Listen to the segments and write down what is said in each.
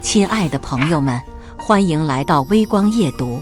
亲爱的朋友们，欢迎来到微光夜读。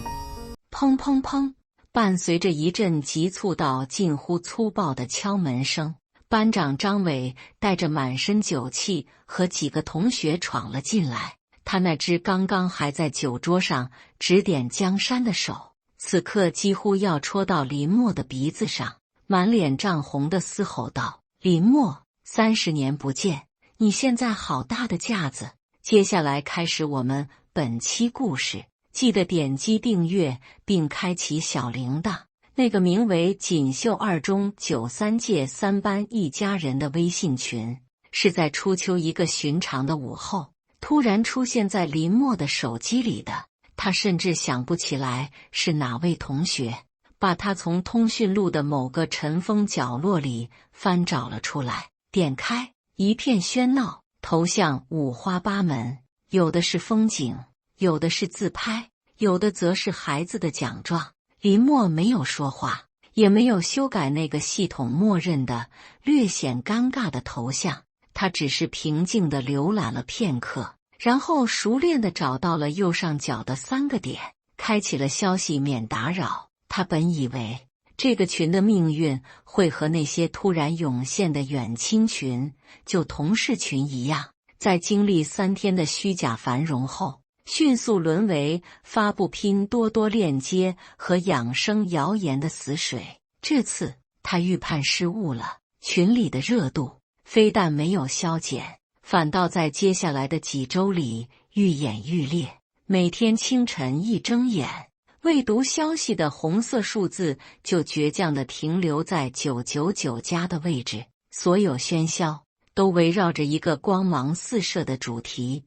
砰砰砰，伴随着一阵急促到近乎粗暴的敲门声，班长张伟带着满身酒气和几个同学闯了进来。他那只刚刚还在酒桌上指点江山的手，此刻几乎要戳到林默的鼻子上，满脸涨红的嘶吼道：“林默，30年不见，你现在好大的架子！”接下来开始我们本期故事，记得点击订阅并开启小铃铛。那个名为锦绣二中93届3班一家人的微信群，是在初秋一个寻常的午后，突然出现在林默的手机里的。他甚至想不起来是哪位同学，把他从通讯录的某个尘封角落里翻找了出来，点开，一片喧闹。头像五花八门，有的是风景，有的是自拍，有的则是孩子的奖状。林默没有说话，也没有修改那个系统默认的略显尴尬的头像，他只是平静地浏览了片刻，然后熟练地找到了右上角的3个点，开启了消息免打扰。他本以为这个群的命运会和那些突然涌现的远亲群、旧同事群一样，在经历3天的虚假繁荣后，迅速沦为发布拼多多链接和养生谣言的死水。这次他预判失误了，群里的热度非但没有消减，反倒在接下来的几周里愈演愈烈。每天清晨一睁眼，未读消息的红色数字就倔强地停留在999加的位置，所有喧嚣都围绕着一个光芒四射的主题：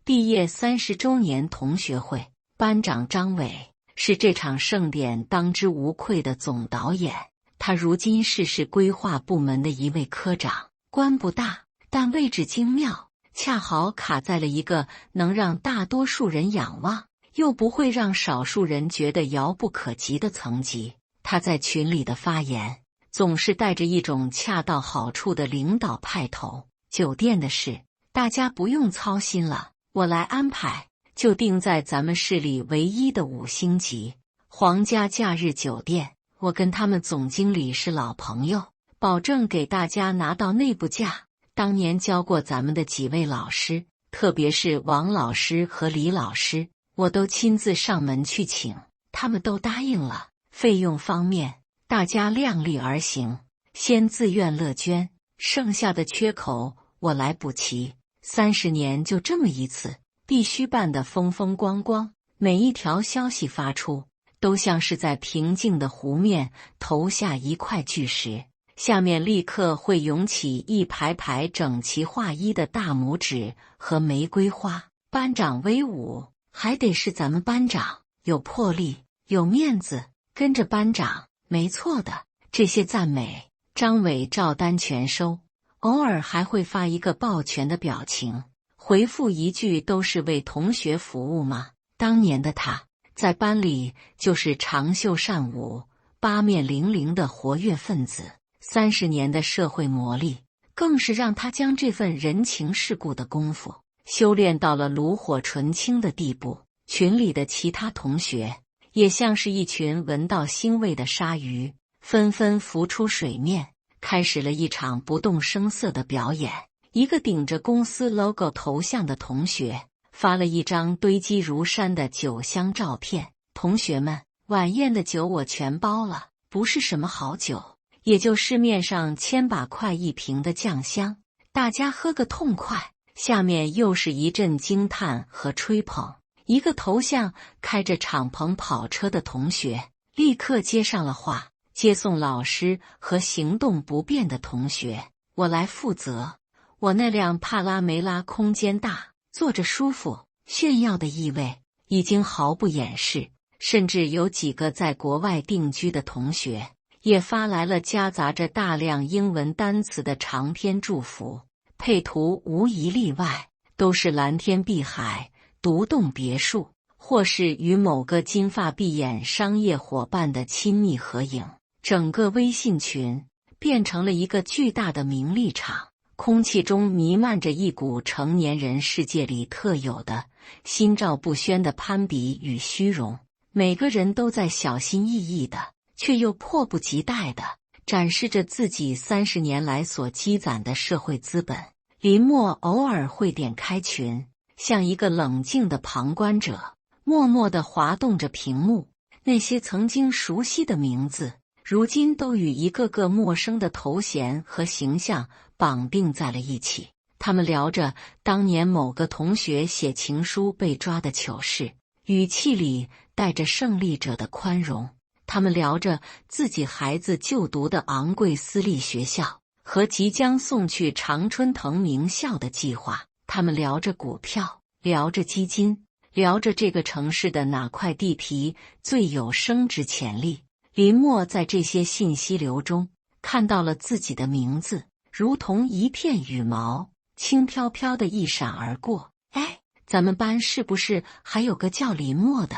毕业30周年同学会。班长张伟是这场盛典当之无愧的总导演，他如今是规划部门的一位科长，官不大，但位置精妙，恰好卡在了一个能让大多数人仰望又不会让少数人觉得遥不可及的层级。他在群里的发言总是带着一种恰到好处的领导派头。酒店的事大家不用操心了，我来安排，就定在咱们市里唯一的5星级皇家假日酒店。我跟他们总经理是老朋友，保证给大家拿到内部价。当年教过咱们的几位老师，特别是王老师和李老师，我都亲自上门去请，他们都答应了。费用方面，大家量力而行，先自愿乐捐，剩下的缺口我来补齐。30年就这么一次，必须办得风风光光。每一条消息发出，都像是在平静的湖面投下一块巨石，下面立刻会涌起一排排整齐划一的大拇指和玫瑰花。班长威武，还得是咱们班长，有魄力，有面子，跟着班长，没错的。这些赞美，张伟照单全收，偶尔还会发一个抱拳的表情，回复一句都是为同学服务吗？当年的他，在班里就是长袖善舞、八面玲珑的活跃分子，30年的社会磨砺，更是让他将这份人情世故的功夫修炼到了炉火纯青的地步。群里的其他同学也像是一群闻到腥味的鲨鱼，纷纷浮出水面，开始了一场不动声色的表演。一个顶着公司 logo 头像的同学发了一张堆积如山的酒香照片：“同学们，晚宴的酒我全包了，不是什么好酒，也就市面上1000把块一瓶的酱香，大家喝个痛快。”下面又是一阵惊叹和吹捧。一个头像开着敞篷跑车的同学立刻接上了话：“接送老师和行动不便的同学，我来负责。我那辆帕拉梅拉空间大，坐着舒服。”炫耀的意味已经毫不掩饰，甚至有几个在国外定居的同学也发来了夹杂着大量英文单词的长篇祝福，配图无一例外都是蓝天碧海、独栋别墅，或是与某个金发碧眼商业伙伴的亲密合影。整个微信群变成了一个巨大的名利场，空气中弥漫着一股成年人世界里特有的心照不宣的攀比与虚荣。每个人都在小心翼翼的，却又迫不及待的展示着自己30年来所积攒的社会资本。林默偶尔会点开群，像一个冷静的旁观者，默默地滑动着屏幕。那些曾经熟悉的名字，如今都与一个个陌生的头衔和形象绑定在了一起。他们聊着当年某个同学写情书被抓的糗事，语气里带着胜利者的宽容。他们聊着自己孩子就读的昂贵私立学校和即将送去常春藤名校的计划。他们聊着股票，聊着基金，聊着这个城市的哪块地皮最有升值潜力。林默在这些信息流中看到了自己的名字，如同一片羽毛，轻飘飘的一闪而过。哎，咱们班是不是还有个叫林默的？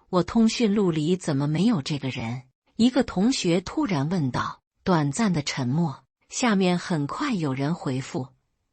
我通讯录里怎么没有这个人？一个同学突然问道。短暂的沉默，下面很快有人回复：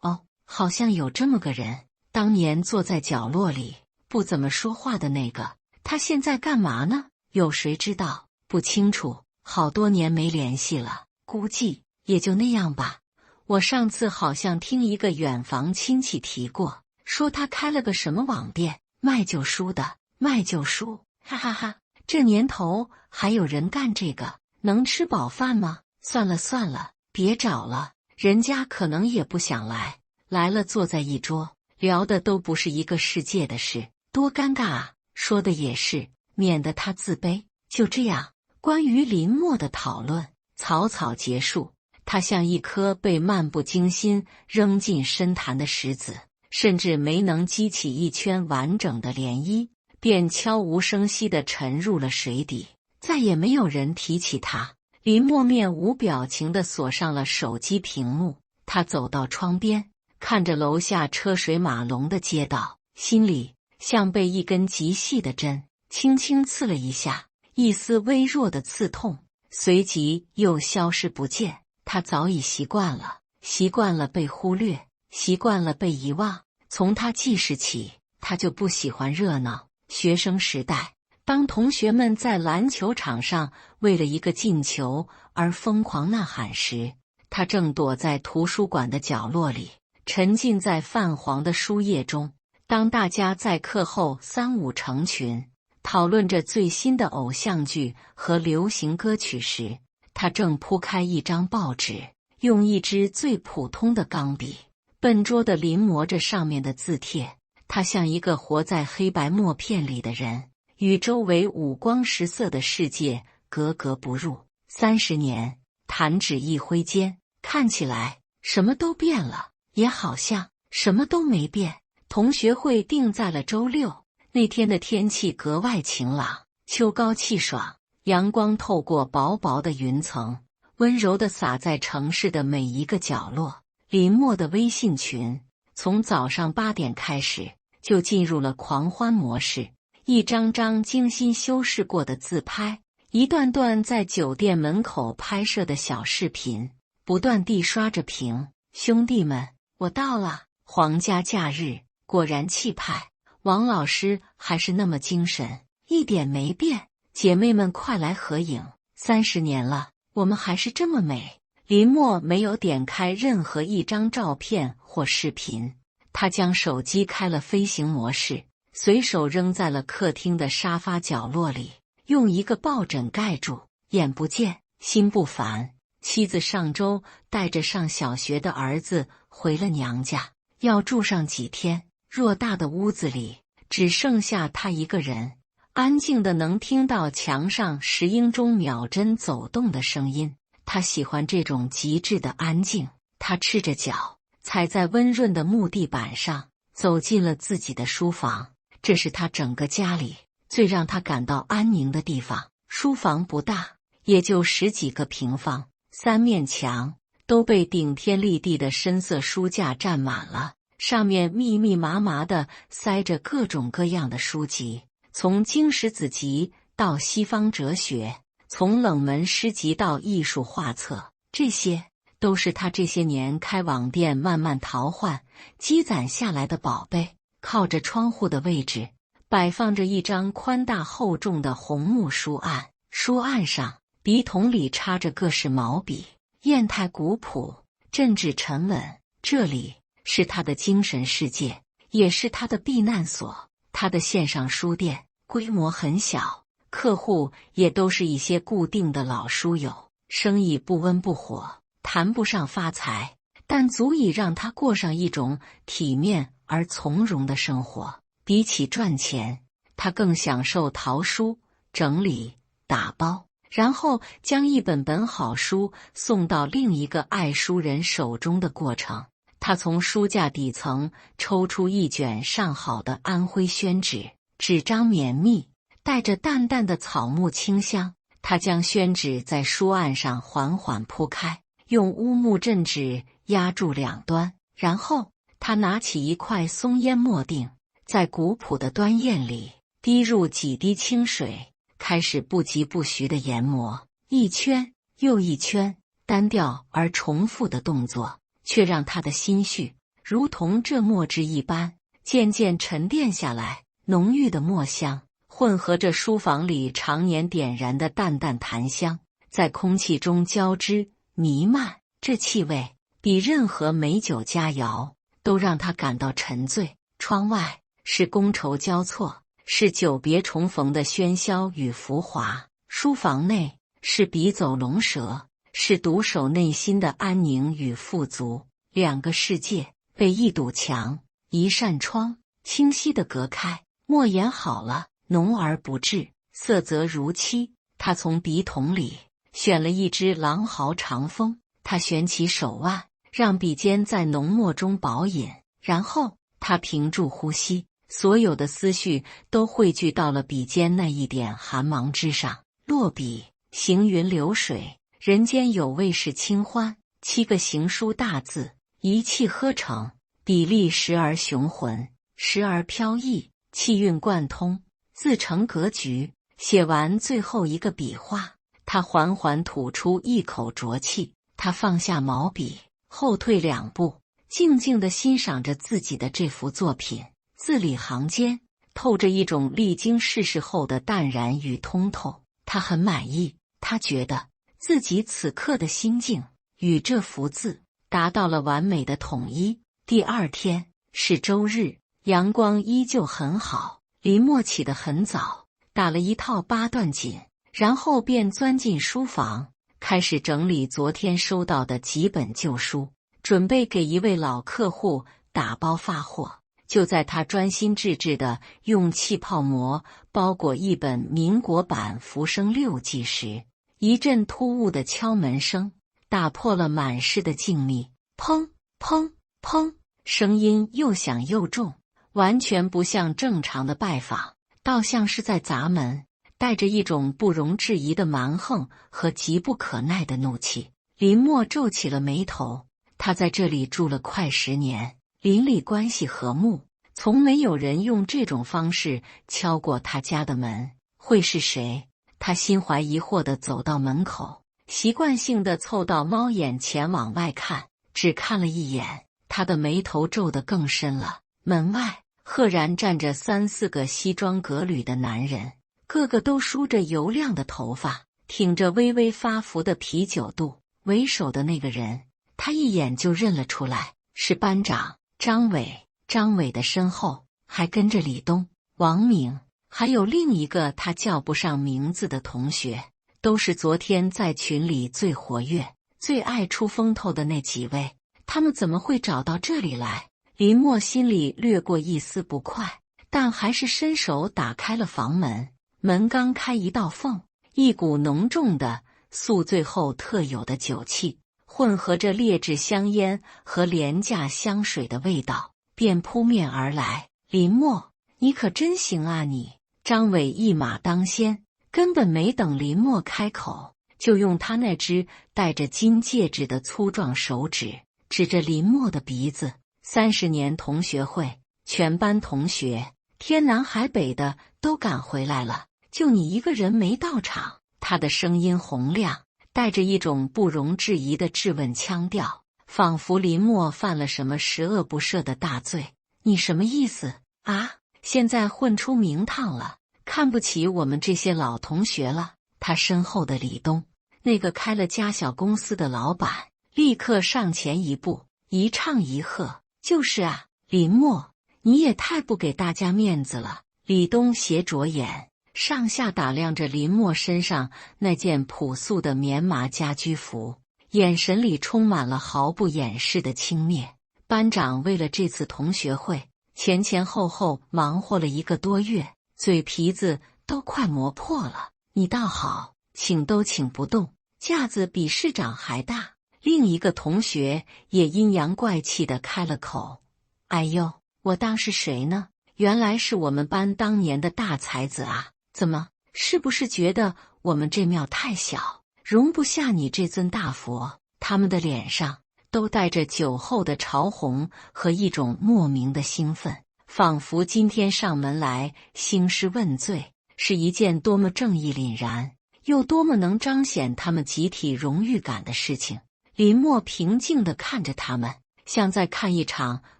哦，好像有这么个人，当年坐在角落里不怎么说话的那个，他现在干嘛呢？有谁知道？不清楚，好多年没联系了，估计也就那样吧。我上次好像听一个远房亲戚提过，说他开了个什么网店，卖旧书的，卖旧书，哈哈哈，这年头还有人干这个，能吃饱饭吗？算了算了，别找了，人家可能也不想来，来了坐在一桌，聊的都不是一个世界的事，多尴尬啊！说的也是，免得他自卑。就这样，关于林默的讨论草草结束。他像一颗被漫不经心扔进深潭的石子，甚至没能激起一圈完整的涟漪，便悄无声息地沉入了水底。再也没有人提起他。林默面无表情地锁上了手机屏幕。他走到窗边，看着楼下车水马龙的街道，心里像被一根极细的针轻轻刺了一下，一丝微弱的刺痛，随即又消失不见。他早已习惯了，习惯了被忽略，习惯了被遗忘。从他记事起，他就不喜欢热闹。学生时代，当同学们在篮球场上为了一个进球而疯狂呐喊时，他正躲在图书馆的角落里，沉浸在泛黄的书页中。当大家在课后3、5成群讨论着最新的偶像剧和流行歌曲时，他正铺开一张报纸，用一支最普通的钢笔笨拙地临摹着上面的字帖。他像一个活在黑白默片里的人，与周围五光十色的世界格格不入。30年，弹指一挥间，看起来什么都变了，也好像什么都没变。同学会定在了周6，那天的天气格外晴朗，秋高气爽，阳光透过薄薄的云层，温柔地洒在城市的每一个角落。林默的微信群从早上8点开始就进入了狂欢模式，一张张精心修饰过的自拍，一段段在酒店门口拍摄的小视频，不断地刷着屏。兄弟们，我到了！皇家假日果然气派，王老师还是那么精神，一点没变。姐妹们快来合影，30年了，我们还是这么美。林默没有点开任何一张照片或视频，他将手机开了飞行模式，随手扔在了客厅的沙发角落里，用一个抱枕盖住，眼不见心不烦。妻子上周带着上小学的儿子回了娘家，要住上几天。偌大的屋子里只剩下他一个人，安静的能听到墙上10英钟秒针走动的声音。他喜欢这种极致的安静。他赤着脚踩在温润的木地板上，走进了自己的书房。这是他整个家里最让他感到安宁的地方。书房不大，也就10几个平方，3面墙都被顶天立地的深色书架占满了，上面密密麻麻地塞着各种各样的书籍，从经史子集到西方哲学，从冷门诗集到艺术画册，这些都是他这些年开网店慢慢淘换积攒下来的宝贝。靠着窗户的位置，摆放着一张宽大厚重的红木书案，书案上笔筒里插着各式毛笔，砚台古朴，镇质沉稳。这里是他的精神世界，也是他的避难所。他的线上书店规模很小，客户也都是一些固定的老书友，生意不温不火，谈不上发财，但足以让他过上一种体面而从容的生活。比起赚钱，他更享受淘书、整理、打包，然后将一本本好书送到另一个爱书人手中的过程。他从书架底层抽出一卷上好的安徽宣纸，纸张绵密，带着淡淡的草木清香。他将宣纸在书案上缓缓铺开，用乌木镇纸压住两端，然后他拿起一块松烟墨锭，在古朴的端砚里滴入几滴清水，开始不疾不徐地研磨，一圈又一圈，单调而重复的动作，却让他的心绪如同这墨汁一般，渐渐沉淀下来。浓郁的墨香混合着书房里常年点燃的淡淡檀香，在空气中交织弥漫。这气味比任何美酒佳肴都让他感到沉醉。窗外是觥筹交错，是久别重逢的喧嚣与浮华；书房内是笔走龙蛇，是独守内心的安宁与富足。两个世界被一堵墙、一扇窗清晰地隔开。墨研好了，浓而不滞，色泽如漆。他从笔筒里选了一支狼毫长锋，他旋起手腕，让笔尖在浓墨中饱饮，然后他屏住呼吸，所有的思绪都汇聚到了笔尖那一点寒芒之上。落笔，行云流水，人间有味是清欢。7个行书大字一气呵成，笔力时而雄浑，时而飘逸，气韵贯通，自成格局。写完最后一个笔画，他缓缓吐出一口浊气，他放下毛笔，后退2步，静静地欣赏着自己的这幅作品。字里行间透着一种历经世事后的淡然与通透。他很满意，他觉得自己此刻的心境与这幅字达到了完美的统一。第二天是周日，阳光依旧很好。林默起得很早，打了一套8段锦，然后便钻进书房，开始整理昨天收到的几本旧书，准备给一位老客户打包发货。就在他专心致志地用气泡膜包裹一本民国版《浮生六记》时，一阵突兀的敲门声打破了满室的静谧。砰砰砰，声音又响又重，完全不像正常的拜访，倒像是在砸门，带着一种不容置疑的蛮横和急不可耐的怒气。林默皱起了眉头，他在这里住了快10年，邻里关系和睦，从没有人用这种方式敲过他家的门。会是谁？他心怀疑惑地走到门口，习惯性地凑到猫眼前往外看，只看了一眼，他的眉头皱得更深了。门外赫然站着3、4个西装革履的男人，个个都梳着油亮的头发，挺着微微发福的啤酒肚。为首的那个人，他一眼就认了出来，是班长张伟。张伟的身后还跟着李东、王明，还有另一个他叫不上名字的同学，都是昨天在群里最活跃、最爱出风头的那几位。他们怎么会找到这里来？林默心里掠过一丝不快，但还是伸手打开了房门。门刚开一道缝，一股浓重的宿醉后特有的酒气，混合着劣质香烟和廉价香水的味道，便扑面而来。林默，你可真行啊你！张伟一马当先，根本没等林默开口，就用他那只戴着金戒指的粗壮手指指着林默的鼻子。30年同学会，全班同学天南海北的都赶回来了，就你一个人没到场。他的声音洪亮，带着一种不容置疑的质问腔调，仿佛林默犯了什么十恶不赦的大罪。你什么意思？啊，现在混出名堂了，看不起我们这些老同学了。他身后的李东，那个开了家小公司的老板，立刻上前一步，一唱一和：就是啊，林默，你也太不给大家面子了。李东斜着眼，上下打量着林默身上那件朴素的棉麻家居服，眼神里充满了毫不掩饰的轻蔑。班长为了这次同学会，前前后后忙活了1个多月，嘴皮子都快磨破了。你倒好，请都请不动，架子比市长还大。另一个同学也阴阳怪气地开了口：哎呦，我当是谁呢？原来是我们班当年的大才子啊！怎么，是不是觉得我们这庙太小，容不下你这尊大佛？他们的脸上都带着酒后的潮红和一种莫名的兴奋，仿佛今天上门来兴师问罪是一件多么正义凛然，又多么能彰显他们集体荣誉感的事情。林默平静地看着他们，像在看一场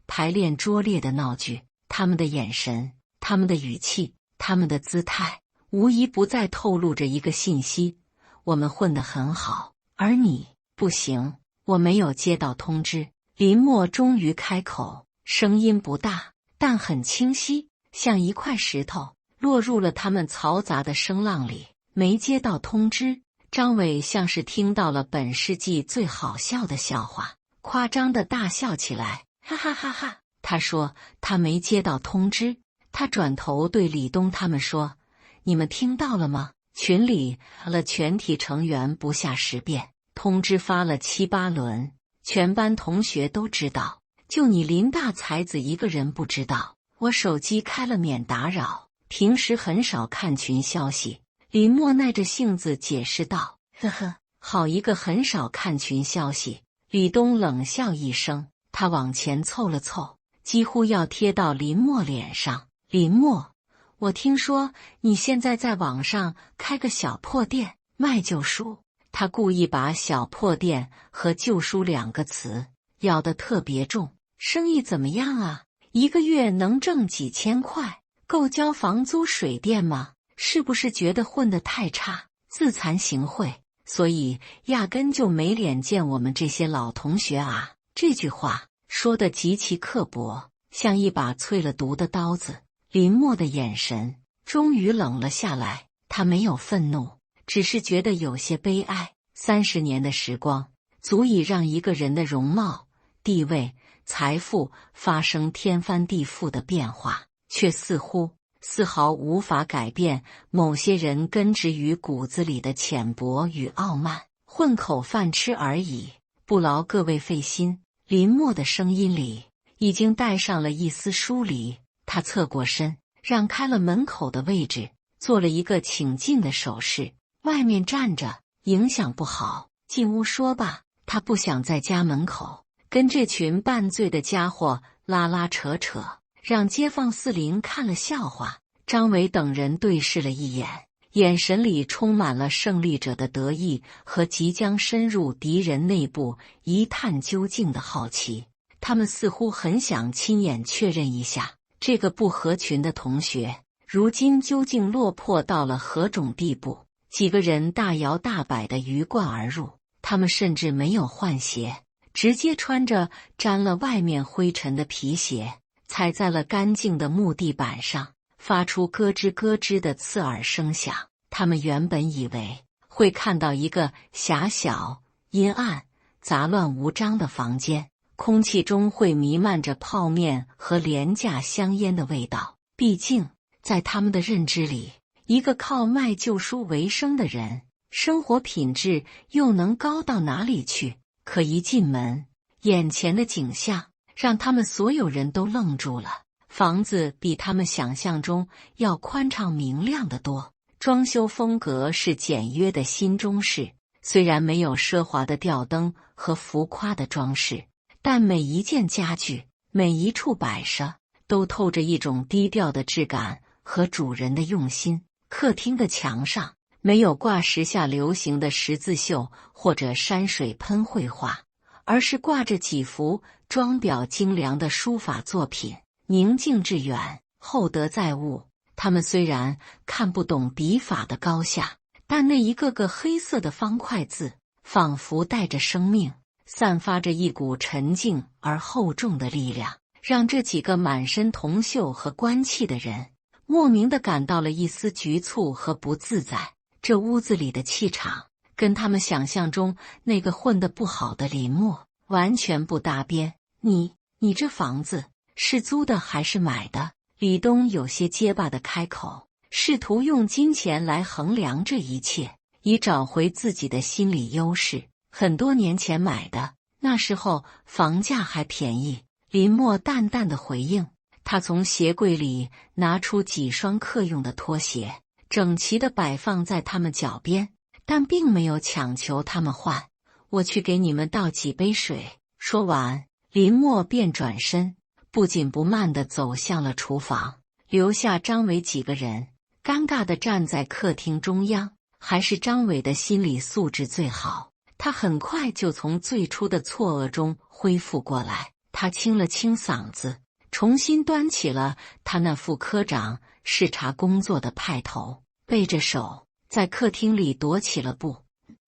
排练拙劣的闹剧。他们的眼神，他们的语气，他们的姿态，无一不再透露着一个信息：我们混得很好，而你不行。我没有接到通知。林默终于开口，声音不大，但很清晰，像一块石头落入了他们嘈杂的声浪里。没接到通知。张伟像是听到了本世纪最好笑的笑话，夸张地大笑起来，哈哈哈哈。他说他没接到通知。他转头对李东他们说：你们听到了吗？群里了全体成员不下10遍，通知发了7、8轮，全班同学都知道，就你林大才子一个人不知道。我手机开了免打扰，平时很少看群消息。林默耐着性子解释道：呵呵，好一个很少看群消息。李东冷笑一声，他往前凑了凑，几乎要贴到林默脸上。林默，我听说你现在在网上开个小破店，卖旧书。他故意把小破店和旧书2个词咬得特别重。生意怎么样啊？一个月能挣几千块，够交房租水电吗？是不是觉得混得太差，自惭形秽，所以压根就没脸见我们这些老同学啊？这句话说得极其刻薄，像一把淬了毒的刀子。林默的眼神终于冷了下来，他没有愤怒，只是觉得有些悲哀。30年的时光足以让一个人的容貌、地位、财富发生天翻地覆的变化，却丝毫无法改变某些人根植于骨子里的浅薄与傲慢，混口饭吃而已，不劳各位费心。林默的声音里已经带上了一丝疏离，他侧过身，让开了门口的位置，做了一个请进的手势。外面站着影响不好，进屋说吧。他不想在家门口跟这群半醉的家伙拉拉扯扯，让街坊四邻看了笑话。张伟等人对视了一眼，眼神里充满了胜利者的得意和即将深入敌人内部一探究竟的好奇。他们似乎很想亲眼确认一下，这个不合群的同学如今究竟落魄到了何种地步。几个人大摇大摆地鱼贯而入，他们甚至没有换鞋，直接穿着沾了外面灰尘的皮鞋，踩在了干净的木地板上，发出咯吱咯吱的刺耳声响。他们原本以为会看到一个狭小、阴暗、杂乱无章的房间，空气中会弥漫着泡面和廉价香烟的味道。毕竟，在他们的认知里，一个靠卖旧书为生的人，生活品质又能高到哪里去？可一进门，眼前的景象让他们所有人都愣住了。房子比他们想象中要宽敞明亮得多，装修风格是简约的新中式，虽然没有奢华的吊灯和浮夸的装饰，但每一件家具、每一处摆设都透着一种低调的质感和主人的用心。客厅的墙上没有挂时下流行的十字绣或者山水喷绘画，而是挂着几幅装裱精良的书法作品，宁静致远，厚德载物。他们虽然看不懂笔法的高下，但那一个个黑色的方块字，仿佛带着生命，散发着一股沉静而厚重的力量，让这几个满身铜锈和官气的人莫名地感到了一丝局促和不自在。这屋子里的气场跟他们想象中那个混得不好的林默完全不搭边。你这房子是租的还是买的？李东有些结巴地开口，试图用金钱来衡量这一切，以找回自己的心理优势。很多年前买的，那时候房价还便宜。林默淡淡的回应。他从鞋柜里拿出几双客用的拖鞋，整齐地摆放在他们脚边，但并没有强求他们换。我去给你们倒几杯水。说完，林默便转身，不紧不慢地走向了厨房，留下张伟几个人尴尬地站在客厅中央。还是张伟的心理素质最好，他很快就从最初的错愕中恢复过来。他清了清嗓子，重新端起了他那副科长视察工作的派头，背着手在客厅里踱起了步。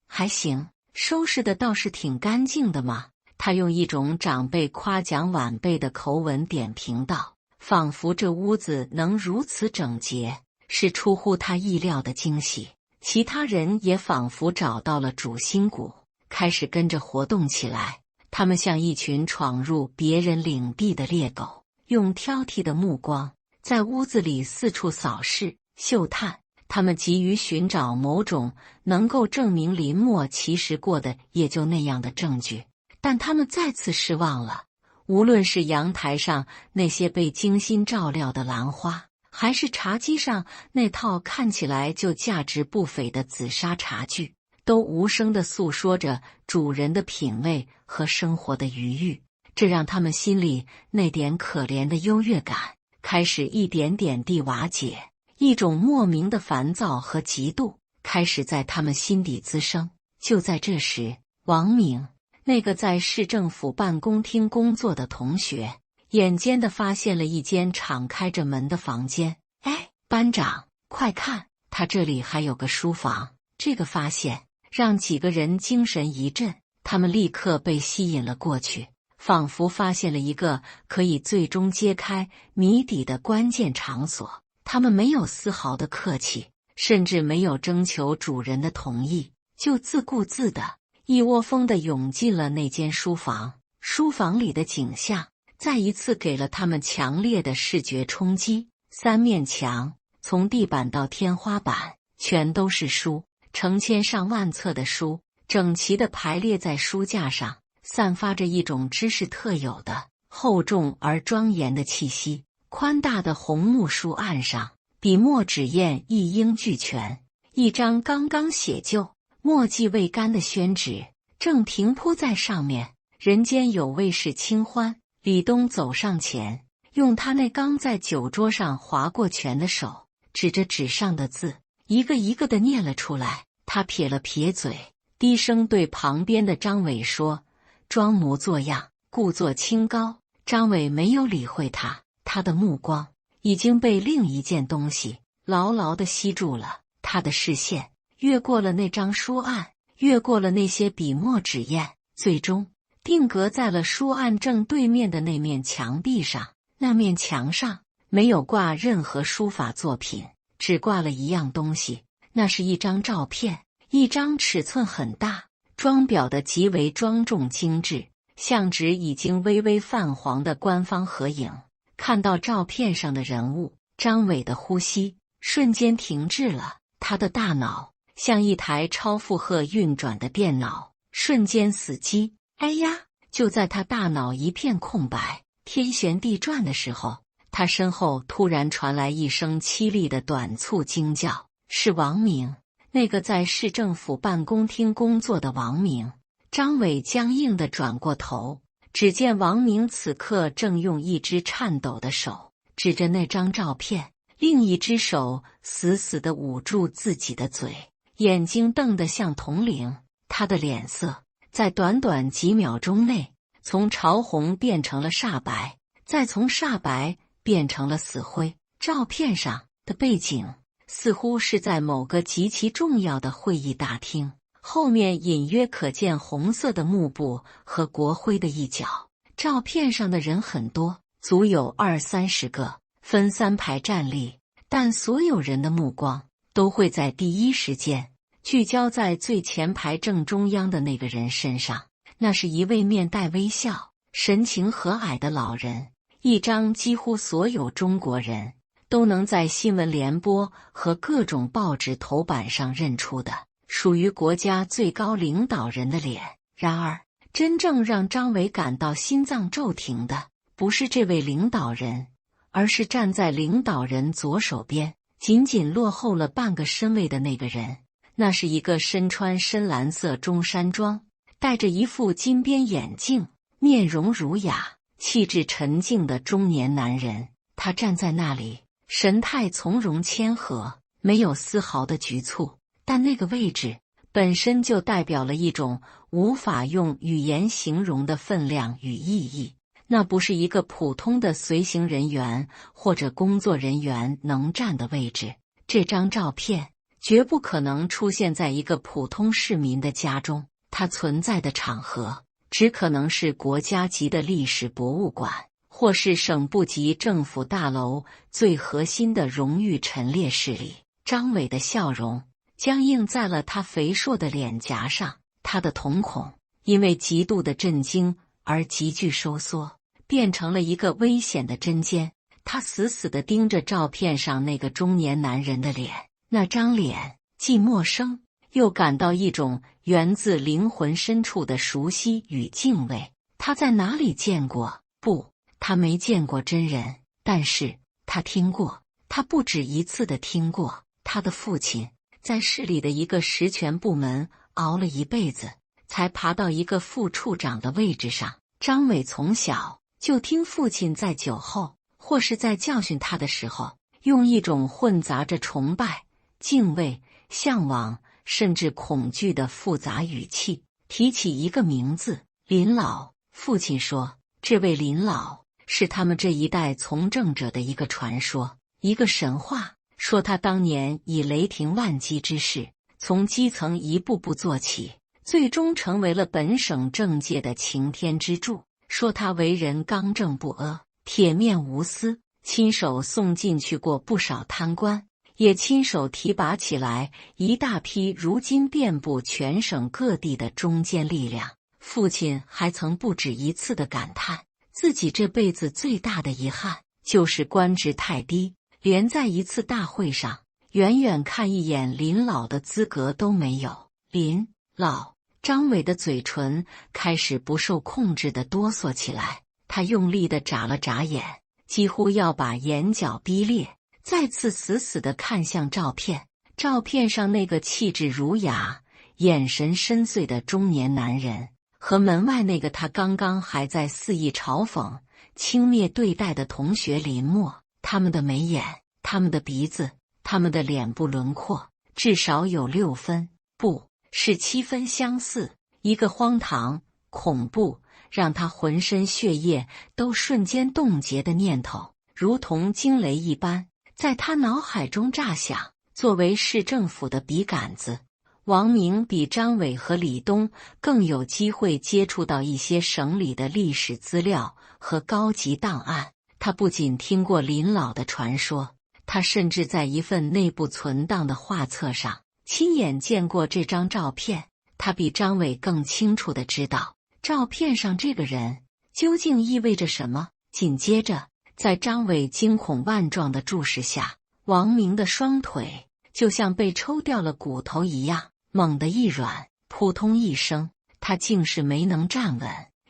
还行，收拾的倒是挺干净的嘛。他用一种长辈夸奖晚辈的口吻点评道，仿佛这屋子能如此整洁是出乎他意料的惊喜。其他人也仿佛找到了主心骨，开始跟着活动起来。他们像一群闯入别人领地的猎狗，用挑剔的目光在屋子里四处扫视、嗅探。他们急于寻找某种能够证明林默其实过得也就那样的证据，但他们再次失望了。无论是阳台上那些被精心照料的兰花，还是茶几上那套看起来就价值不菲的紫砂茶具，都无声地诉说着主人的品味和生活的余裕。这让他们心里那点可怜的优越感开始一点点地瓦解，一种莫名的烦躁和嫉妒开始在他们心底滋生。就在这时，王明，那个在市政府办公厅工作的同学，眼尖地发现了一间敞开着门的房间。哎，班长，快看，他这里还有个书房。这个发现让几个人精神一振，他们立刻被吸引了过去，仿佛发现了一个可以最终揭开谜底的关键场所。他们没有丝毫的客气，甚至没有征求主人的同意，就自顾自的一窝蜂地涌进了那间书房。书房里的景象再一次给了他们强烈的视觉冲击。三面墙，从地板到天花板，全都是书，成千上万册的书，整齐地排列在书架上，散发着一种知识特有的厚重而庄严的气息。宽大的红木书案上，笔墨纸砚一应俱全，一张刚刚写就、墨迹未干的宣纸正平铺在上面。人间有味是清欢。李东走上前，用他那刚在酒桌上划过拳的手，指着纸上的字，一个一个地念了出来。他撇了撇嘴，低声对旁边的张伟说：“装模作样，故作清高。”张伟没有理会他，他的目光已经被另一件东西牢牢地吸住了。他的视线越过了那张书案，越过了那些笔墨纸砚，最终定格在了书案正对面的那面墙壁上。那面墙上没有挂任何书法作品，只挂了一样东西，那是一张照片，一张尺寸很大、装裱的极为庄重精致、像纸已经微微泛黄的官方合影。看到照片上的人物，张伟的呼吸瞬间停滞了，他的大脑像一台超负荷运转的电脑，瞬间死机。哎呀！就在他大脑一片空白、天旋地转的时候，他身后突然传来一声凄厉的短促惊叫，是王明，那个在市政府办公厅工作的王明。张伟僵硬地转过头，只见王明此刻正用一只颤抖的手指着那张照片，另一只手死死地捂住自己的嘴，眼睛瞪得像铜铃。他的脸色在短短几秒钟内，从潮红变成了煞白，再从煞白变成了死灰。照片上的背景似乎是在某个极其重要的会议大厅，后面隐约可见红色的幕布和国徽的一角。照片上的人很多，足有20-30个，分3排站立，但所有人的目光都会在第一时间聚焦在最前排正中央的那个人身上。那是一位面带微笑、神情和蔼的老人，一张几乎所有中国人都能在新闻联播和各种报纸头版上认出的，属于国家最高领导人的脸。然而，真正让张伟感到心脏骤停的，不是这位领导人，而是站在领导人左手边，仅仅落后了半个身位的那个人。那是一个身穿深蓝色中山装，戴着一副金边眼镜，面容儒雅、气质沉静的中年男人。他站在那里，神态从容谦和，没有丝毫的局促，但那个位置本身就代表了一种无法用语言形容的分量与意义。那不是一个普通的随行人员或者工作人员能站的位置。这张照片绝不可能出现在一个普通市民的家中，它存在的场合只可能是国家级的历史博物馆，或是省部级政府大楼最核心的荣誉陈列室里。张伟的笑容僵硬在了他肥硕的脸颊上，他的瞳孔因为极度的震惊而急剧收缩，变成了一个危险的针尖。他死死地盯着照片上那个中年男人的脸，那张脸既陌生，又感到一种源自灵魂深处的熟悉与敬畏。他在哪里见过？不，他没见过真人，但是他听过，他不止一次地听过。他的父亲在市里的一个实权部门熬了一辈子，才爬到一个副处长的位置上。张伟从小就听父亲在酒后或是在教训他的时候，用一种混杂着崇拜、敬畏、向往甚至恐惧的复杂语气提起一个名字：林老。父亲说，这位林老是他们这一代从政者的一个传说，一个神话，说他当年以雷霆万击之势，从基层一步步做起，最终成为了本省政界的擎天之柱。说他为人刚正不阿，铁面无私，亲手送进去过不少贪官，也亲手提拔起来一大批如今遍布全省各地的中坚力量。父亲还曾不止一次地感叹，自己这辈子最大的遗憾就是官职太低，连在一次大会上远远看一眼林老的资格都没有。林老，张伟的嘴唇开始不受控制地哆嗦起来，他用力地眨了眨眼，几乎要把眼角逼裂，再次死死地看向照片。照片上那个气质儒雅、眼神深邃的中年男人，和门外那个他刚刚还在肆意嘲讽、轻蔑对待的同学林默，他们的眉眼、他们的鼻子、他们的脸部轮廓，至少有6分，不是7分相似。一个荒唐、恐怖，让他浑身血液都瞬间冻结的念头，如同惊雷一般，在他脑海中炸响。作为市政府的笔杆子，王明比张伟和李东更有机会接触到一些省里的历史资料和高级档案。他不仅听过林老的传说，他甚至在一份内部存档的画册上亲眼见过这张照片。他比张伟更清楚地知道照片上这个人究竟意味着什么。紧接着，在张伟惊恐万状的注视下，王明的双腿就像被抽掉了骨头一样，猛地一软，扑通一声，他竟是没能站稳，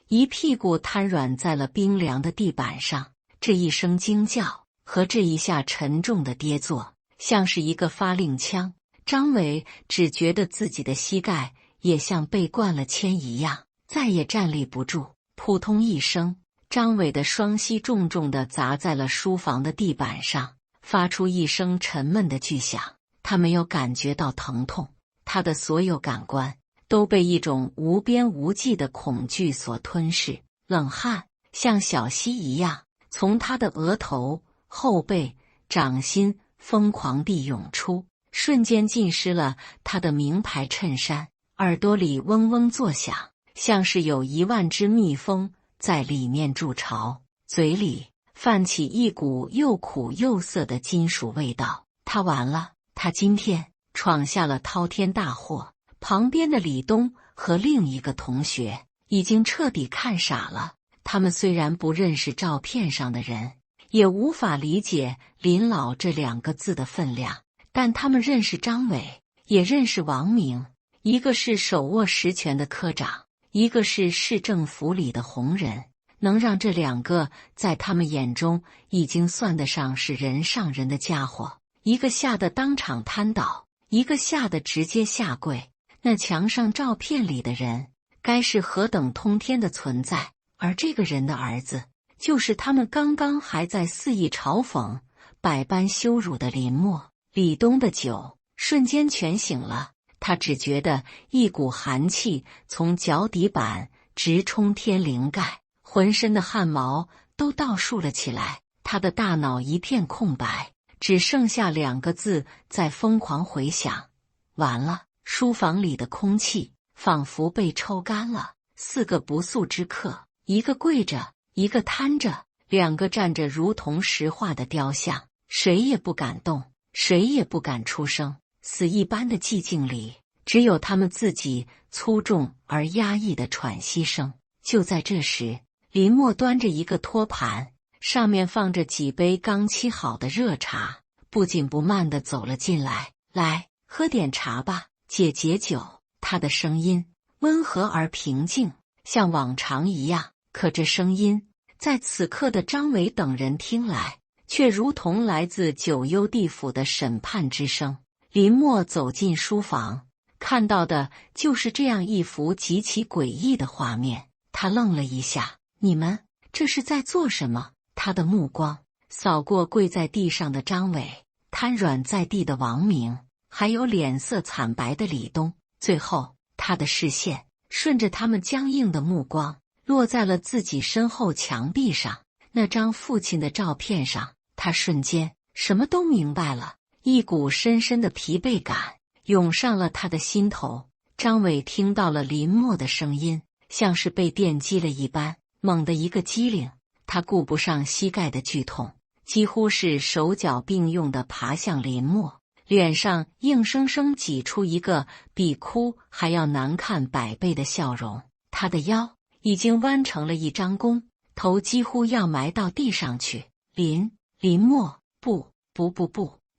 一屁股瘫软在了冰凉的地板上。这一声惊叫和这一下沉重的跌坐，像是一个发令枪。张伟只觉得自己的膝盖也像被灌了铅一样，再也站立不住。扑通一声，张伟的双膝重重地砸在了书房的地板上，发出一声沉闷的巨响。他没有感觉到疼痛，他的所有感官都被一种无边无际的恐惧所吞噬。冷汗像小溪一样从他的额头、后背、掌心疯狂地涌出，瞬间浸湿了他的名牌衬衫，耳朵里嗡嗡作响，像是有10000只蜜蜂在里面筑巢，嘴里泛起一股又苦又涩的金属味道。他完了，他今天闯下了滔天大祸。旁边的李东和另一个同学已经彻底看傻了，他们虽然不认识照片上的人，也无法理解林老这2个字的分量，但他们认识张伟，也认识王明，一个是手握实权的科长，一个是市政府里的红人，能让这2个在他们眼中已经算得上是人上人的家伙，一个吓得当场瘫倒，一个吓得直接下跪。那墙上照片里的人该是何等通天的存在，而这个人的儿子就是他们刚刚还在肆意嘲讽、百般羞辱的林默。李东的酒瞬间全醒了，他只觉得一股寒气从脚底板直冲天灵盖，浑身的汗毛都倒竖了起来，他的大脑一片空白，只剩下2个字在疯狂回响：完了。书房里的空气仿佛被抽干了，4个不速之客，一个跪着，一个瘫着，2个站着如同石化的雕像，谁也不敢动，谁也不敢出声。死一般的寂静里，只有他们自己粗重而压抑的喘息声。就在这时，林默端着一个托盘，上面放着几杯刚沏好的热茶，不紧不慢地走了进来。来，喝点茶吧，解解酒。他的声音温和而平静，像往常一样。可这声音在此刻的张伟等人听来，却如同来自九幽地府的审判之声。林默走进书房，看到的就是这样一幅极其诡异的画面。他愣了一下：“你们这是在做什么？”他的目光扫过跪在地上的张伟，瘫软在地的王明，还有脸色惨白的李东。最后，他的视线顺着他们僵硬的目光，落在了自己身后墙壁上那张父亲的照片上。他瞬间什么都明白了，一股深深的疲惫感涌上了他的心头。张伟听到了林默的声音，像是被电击了一般，猛地一个机灵，他顾不上膝盖的剧痛，几乎是手脚并用地爬向林默，脸上硬生生挤出一个比哭还要难看100倍的笑容。他的腰已经弯成了一张弓，头几乎要埋到地上去。林默，不，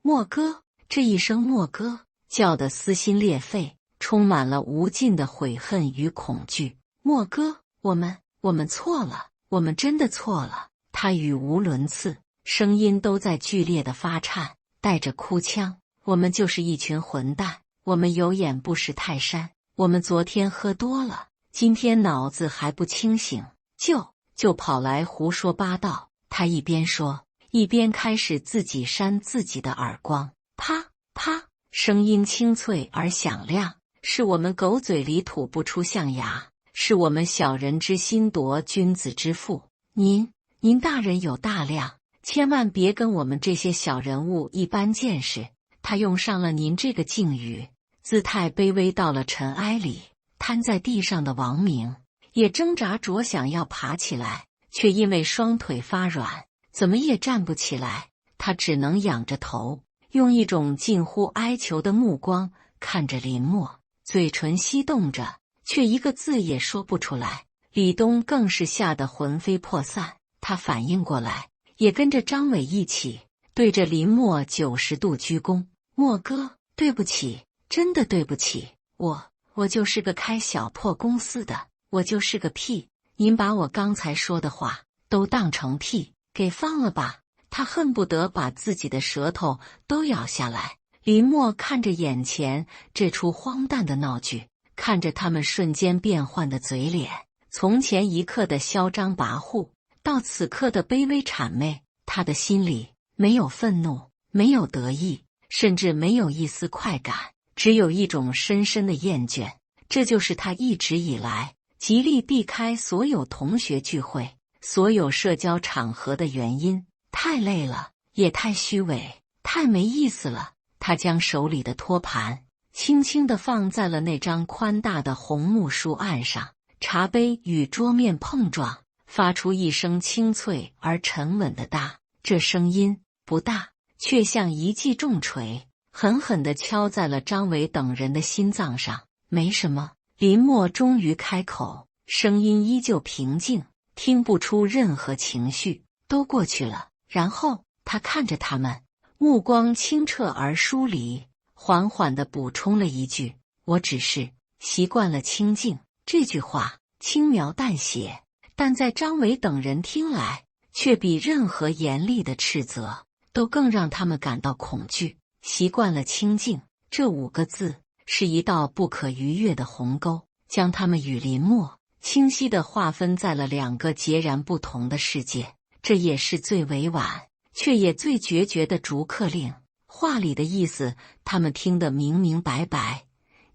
默哥！这一声默哥叫得撕心裂肺，充满了无尽的悔恨与恐惧。默哥，我们错了，我们真的错了。他语无伦次，声音都在剧烈的发颤，带着哭腔。我们就是一群混蛋，我们有眼不识泰山，我们昨天喝多了，今天脑子还不清醒，就跑来胡说八道。他一边说，一边开始自己扇自己的耳光，啪啪，声音清脆而响亮。是我们狗嘴里吐不出象牙，是我们小人之心夺君子之腹。您大人有大量，千万别跟我们这些小人物一般见识。他用上了您这个敬语，姿态卑微到了尘埃里。瘫在地上的王明也挣扎着想要爬起来，却因为双腿发软，怎么也站不起来。他只能仰着头，用一种近乎哀求的目光看着林默，嘴唇翕动着，却一个字也说不出来。李东更是吓得魂飞魄散，他反应过来，也跟着张伟一起对着林默90度鞠躬。默哥，对不起，真的对不起，我就是个开小破公司的，我就是个屁，您把我刚才说的话都当成屁，给放了吧。他恨不得把自己的舌头都咬下来。林默看着眼前这出荒诞的闹剧，看着他们瞬间变换的嘴脸，从前一刻的嚣张跋扈，到此刻的卑微谄媚，他的心里没有愤怒，没有得意，甚至没有一丝快感，只有一种深深的厌倦。这就是他一直以来极力避开所有同学聚会、所有社交场合的原因。太累了，也太虚伪，太没意思了。他将手里的托盘轻轻地放在了那张宽大的红木书案上，茶杯与桌面碰撞，发出一声清脆而沉稳的哒。这声音不大，却像一记重锤，狠狠地敲在了张伟等人的心脏上。没什么，林默终于开口，声音依旧平静，听不出任何情绪。都过去了。然后他看着他们，目光清澈而疏离，缓缓地补充了一句：“我只是习惯了清静。”这句话轻描淡写，但在张伟等人听来，却比任何严厉的斥责都更让他们感到恐惧。习惯了清静，这5个字是一道不可逾越的鸿沟，将他们与林默清晰地划分在了2个截然不同的世界。这也是最委婉，却也最决绝的逐客令。话里的意思，他们听得明明白白。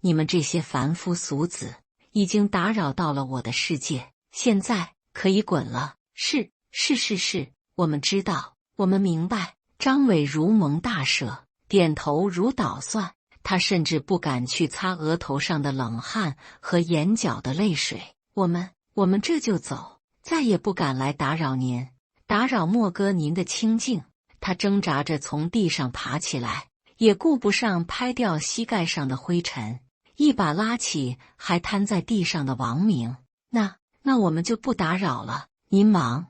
你们这些凡夫俗子，已经打扰到了我的世界，现在可以滚了。是，我们知道，我们明白。张伟如蒙大赦，点头如捣蒜。他甚至不敢去擦额头上的冷汗和眼角的泪水。我们这就走，再也不敢来打扰您，打扰莫哥您的清静。他挣扎着从地上爬起来，也顾不上拍掉膝盖上的灰尘，一把拉起还瘫在地上的王明。那我们就不打扰了，您忙。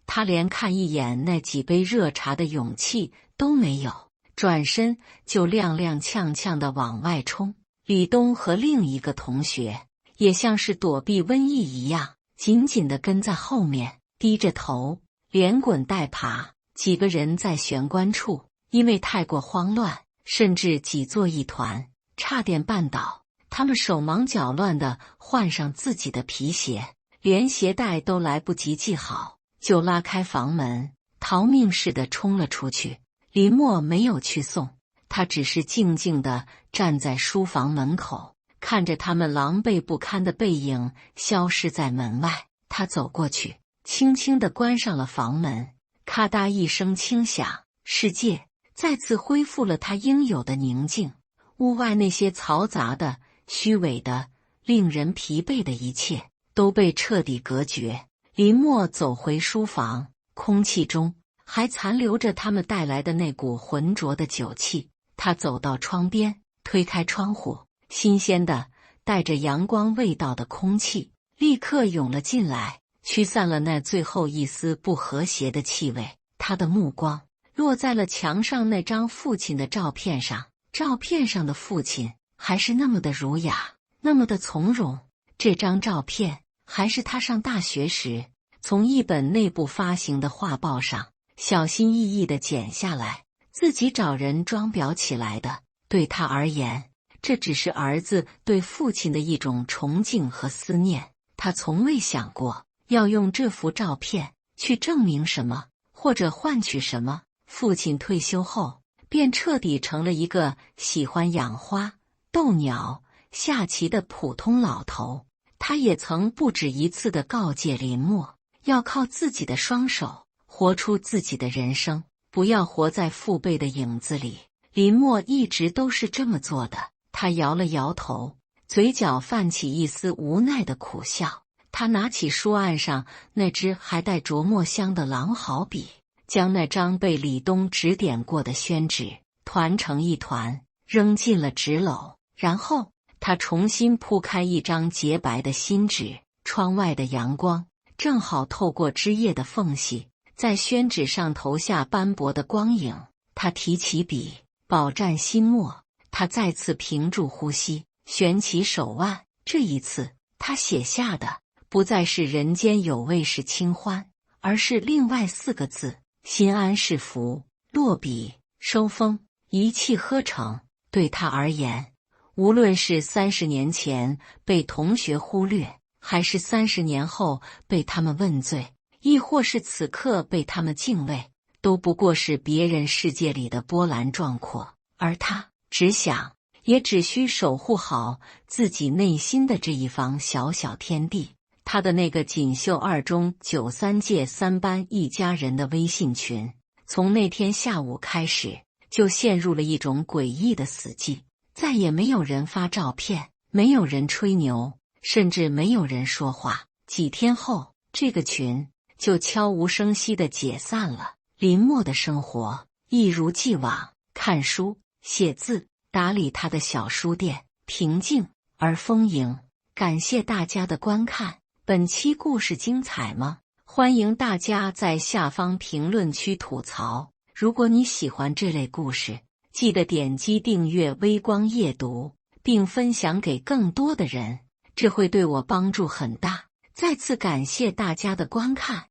他连看一眼那几杯热茶的勇气都没有，转身就踉踉跄跄地往外冲。李东和另一个同学也像是躲避瘟疫一样，紧紧地跟在后面，低着头，连滚带爬。几个人在玄关处因为太过慌乱，甚至挤作一团，差点绊倒。他们手忙脚乱地换上自己的皮鞋，连鞋带都来不及系好，就拉开房门，逃命似的冲了出去。林默没有去送，他只是静静地站在书房门口，看着他们狼狈不堪的背影消失在门外。他走过去，轻轻地关上了房门。咔嗒一声轻响，世界再次恢复了它应有的宁静。屋外那些嘈杂的、虚伪的、令人疲惫的一切都被彻底隔绝。林默走回书房，空气中还残留着他们带来的那股浑浊的酒气。他走到窗边，推开窗户，新鲜的、带着阳光味道的空气立刻涌了进来，驱散了那最后一丝不和谐的气味。他的目光落在了墙上那张父亲的照片上，照片上的父亲还是那么的儒雅，那么的从容。这张照片还是他上大学时从一本内部发行的画报上小心翼翼地剪下来，自己找人装裱起来的。对他而言，这只是儿子对父亲的一种崇敬和思念。他从未想过要用这幅照片去证明什么，或者换取什么。父亲退休后，便彻底成了一个喜欢养花、逗鸟、下棋的普通老头。他也曾不止一次地告诫林默，要靠自己的双手活出自己的人生，不要活在父辈的影子里。林默一直都是这么做的。他摇了摇头，嘴角泛起一丝无奈的苦笑。他拿起书案上那支还带着墨香的狼毫笔，将那张被李东指点过的宣纸团成一团，扔进了纸篓。然后他重新铺开一张洁白的新纸，窗外的阳光正好透过枝叶的缝隙，在宣纸上投下斑驳的光影。他提起笔，饱蘸新墨。他再次屏住呼吸，悬起手腕。这一次，他写下的不再是人间有味是清欢，而是另外4个字：心安是福。落笔收锋，一气呵成。对他而言，无论是30年前被同学忽略，还是30年后被他们问罪，亦或是此刻被他们敬畏，都不过是别人世界里的波澜壮阔。而他只想，也只需守护好自己内心的这一方小小天地。他的那个锦绣2中93届3班一家人的微信群，从那天下午开始，就陷入了一种诡异的死寂，再也没有人发照片，没有人吹牛，甚至没有人说话。几天后，这个群就悄无声息地解散了。林默的生活一如既往，看书、写字、打理他的小书店，平静而丰盈。感谢大家的观看，本期故事精彩吗？欢迎大家在下方评论区吐槽。如果你喜欢这类故事，记得点击订阅微光夜读，并分享给更多的人，这会对我帮助很大。再次感谢大家的观看。